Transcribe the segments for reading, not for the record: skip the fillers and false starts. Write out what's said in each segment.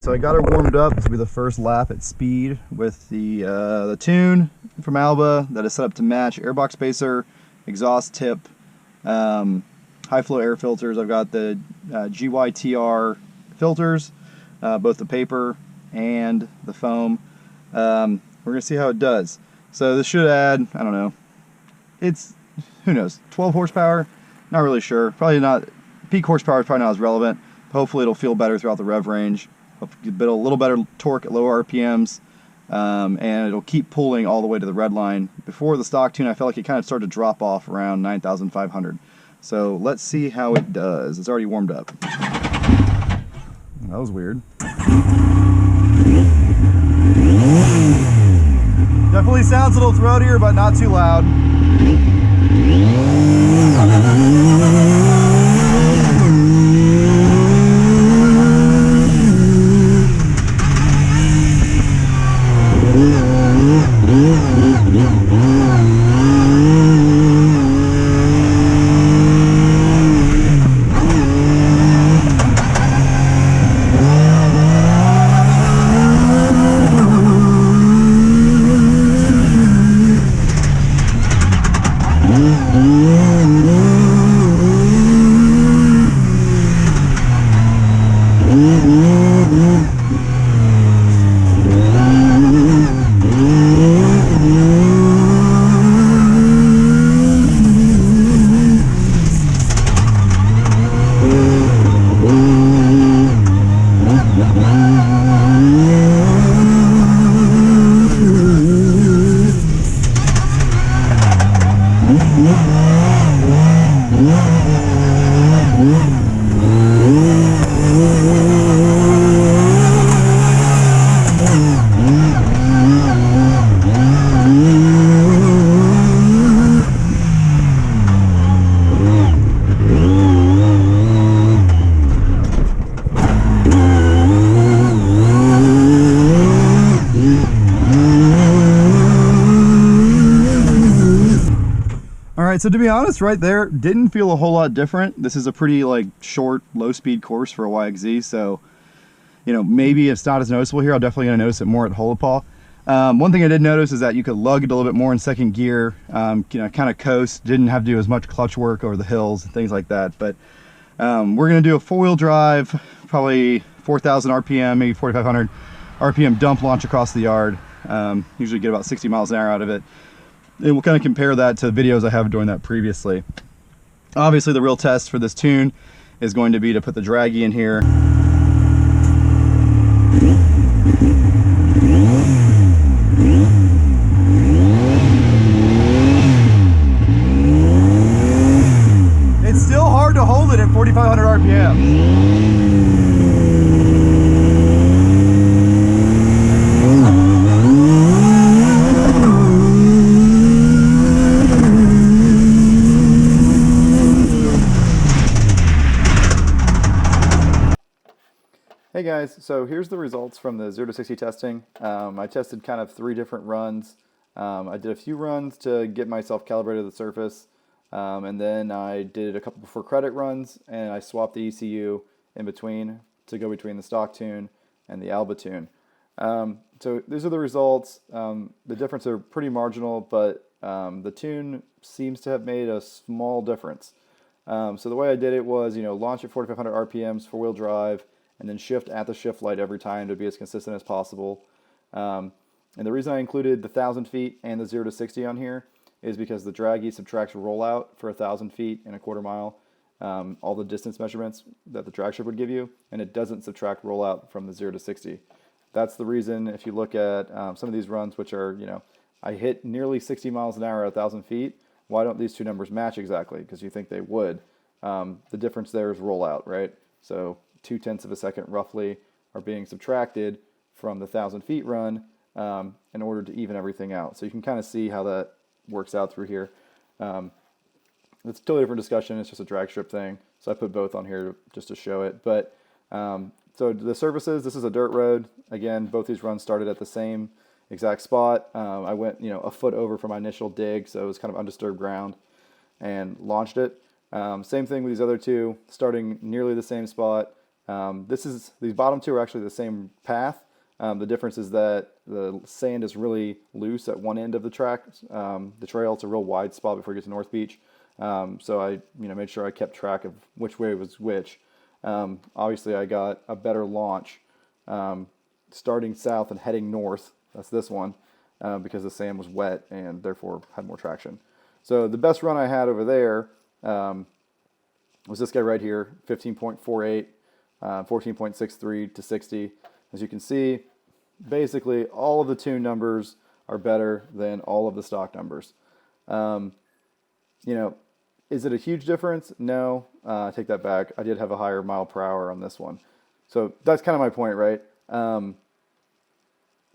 So I got her warmed up. This will be the first lap at speed with the tune from ALBA that is set up to match airbox spacer, exhaust tip, high flow air filters. I've got the GYTR filters, both the paper and the foam. We're gonna see how it does. So this should add, I don't know, it's, who knows, 12 horsepower? Not really sure. Probably not, peak horsepower is probably not as relevant. Hopefully it'll feel better throughout the rev range. Get a little better torque at lower RPMs, and it'll keep pulling all the way to the red line. Before the stock tune, I felt like it kind of started to drop off around 9,500. So let's see how it does. It's already warmed up. That was weird. Definitely sounds a little throatier, but not too loud. Alright, so to be honest, right there, didn't feel a whole lot different. This is a pretty like short, low-speed course for a YXZ, so you know, maybe it's not as noticeable here. I'm definitely going to notice it more at Holopal. One thing I did notice is that you could lug it a little bit more in second gear, you know, kind of coast, didn't have to do as much clutch work over the hills and things like that. But we're going to do a four-wheel drive, probably 4,000 RPM, maybe 4,500 RPM dump launch across the yard. Usually get about 60 miles an hour out of it. And we'll kind of compare that to videos I have doing that previously. Obviously the real test for this tune is going to be to put the Draggy in here. It's still hard to hold it at 4,500 RPM. Hey guys, so here's the results from the 0 to 60 testing. I tested kind of 3 different runs. I did a few runs to get myself calibrated to the surface, and then I did a couple for credit runs, and I swapped the ECU in between to go between the stock tune and the ALBA tune. So these are the results. The difference are pretty marginal, but the tune seems to have made a small difference. So the way I did it was, you know, launch at 4,500 RPMs, four-wheel drive, and then shift at the shift light every time to be as consistent as possible. And the reason I included the 1,000 feet and the 0 to 60 on here is because the Draggy subtracts rollout for 1,000 feet and a quarter mile, all the distance measurements that the drag strip would give you, and it doesn't subtract rollout from the 0 to 60. That's the reason if you look at some of these runs, which are, you know, I hit nearly 60 miles an hour at 1,000 feet. Why don't these two numbers match exactly? Because you think they would. The difference there is rollout, right? So 0.2 of a second roughly are being subtracted from the 1,000 feet run in order to even everything out. So you can kind of see how that works out through here. It's a totally different discussion. It's just a drag strip thing. So I put both on here just to show it. But so the surfaces, this is a dirt road. Again, both these runs started at the same exact spot. I went, you know, a foot over from my initial dig, so it was kind of undisturbed ground, and launched it. Same thing with these other two, starting nearly the same spot. These bottom two are actually the same path. The difference is that the sand is really loose at one end of the track, the trail. It's a real wide spot before you get to North Beach. So I made sure I kept track of which way was which. Obviously, I got a better launch starting south and heading north. That's this one because the sand was wet and therefore had more traction. So the best run I had over there was this guy right here, 15.48, 14.63 to 60. As you can see, basically all of the tune numbers are better than all of the stock numbers. Is it a huge difference? No, I take that back. I did have a higher mile per hour on this one. So that's kind of my point, right?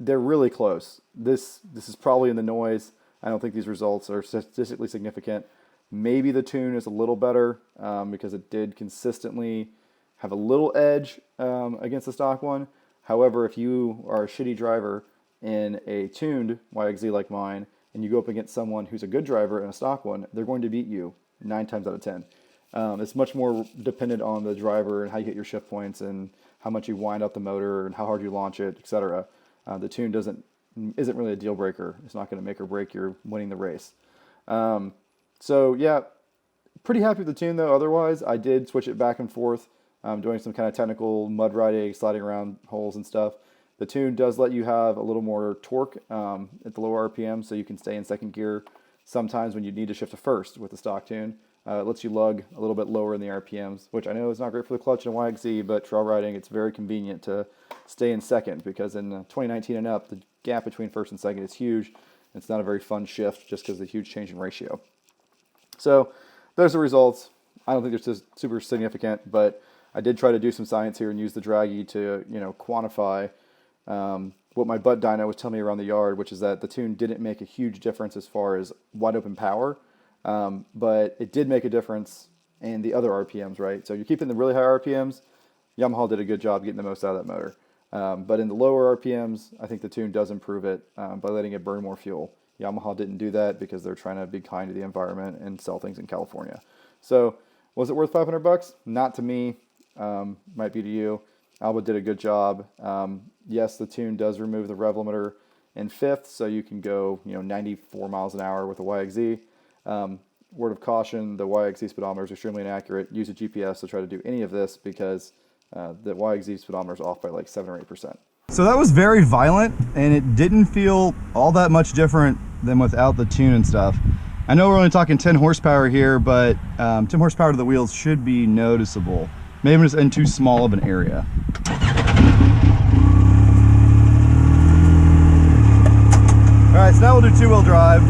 They're really close. This is probably in the noise. I don't think these results are statistically significant. Maybe the tune is a little better because it did consistently have a little edge against the stock one. However, if you are a shitty driver in a tuned YXZ like mine, and you go up against someone who's a good driver in a stock one, they're going to beat you 9 times out of 10. It's much more dependent on the driver and how you hit your shift points and how much you wind up the motor and how hard you launch it, etc. The tune isn't really a deal breaker. It's not going to make or break your winning the race. So yeah, pretty happy with the tune though. Otherwise, I did switch it back and forth, doing some kind of technical mud riding, sliding around holes and stuff. The tune does let you have a little more torque at the lower RPM, so you can stay in second gear sometimes when you need to shift to first with the stock tune. It lets you lug a little bit lower in the RPMs, which I know is not great for the clutch in YXZ, but trail riding, it's very convenient to stay in second because in 2019 and up, the gap between first and second is huge. It's not a very fun shift just because of the huge change in ratio. So there's the results. I don't think they're just super significant, but I did try to do some science here and use the Draggy to quantify what my butt dyno was telling me around the yard, which is that the tune didn't make a huge difference as far as wide open power, but it did make a difference in the other RPMs, right? So you're keeping the really high RPMs. Yamaha did a good job getting the most out of that motor. But in the lower RPMs, I think the tune does improve it by letting it burn more fuel. Yamaha didn't do that because they're trying to be kind to the environment and sell things in California. So was it worth $500? Not to me. Might be to you. ALBA did a good job. Yes, the tune does remove the rev limiter in fifth, so you can go 94 miles an hour with a YXZ. Word of caution, the YXZ speedometer is extremely inaccurate. Use a GPS to try to do any of this because the YXZ speedometer is off by like 7 or 8%. So that was very violent, and it didn't feel all that much different than without the tune and stuff. I know we're only talking 10 horsepower here, but 10 horsepower to the wheels should be noticeable. Maybe I'm just in too small of an area. All right, so now we'll do two-wheel drive.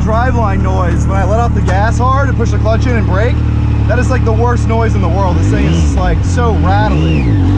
Driveline noise when I let off the gas hard and push the clutch in and brake. That is like the worst noise in the world. This thing is just like so rattly.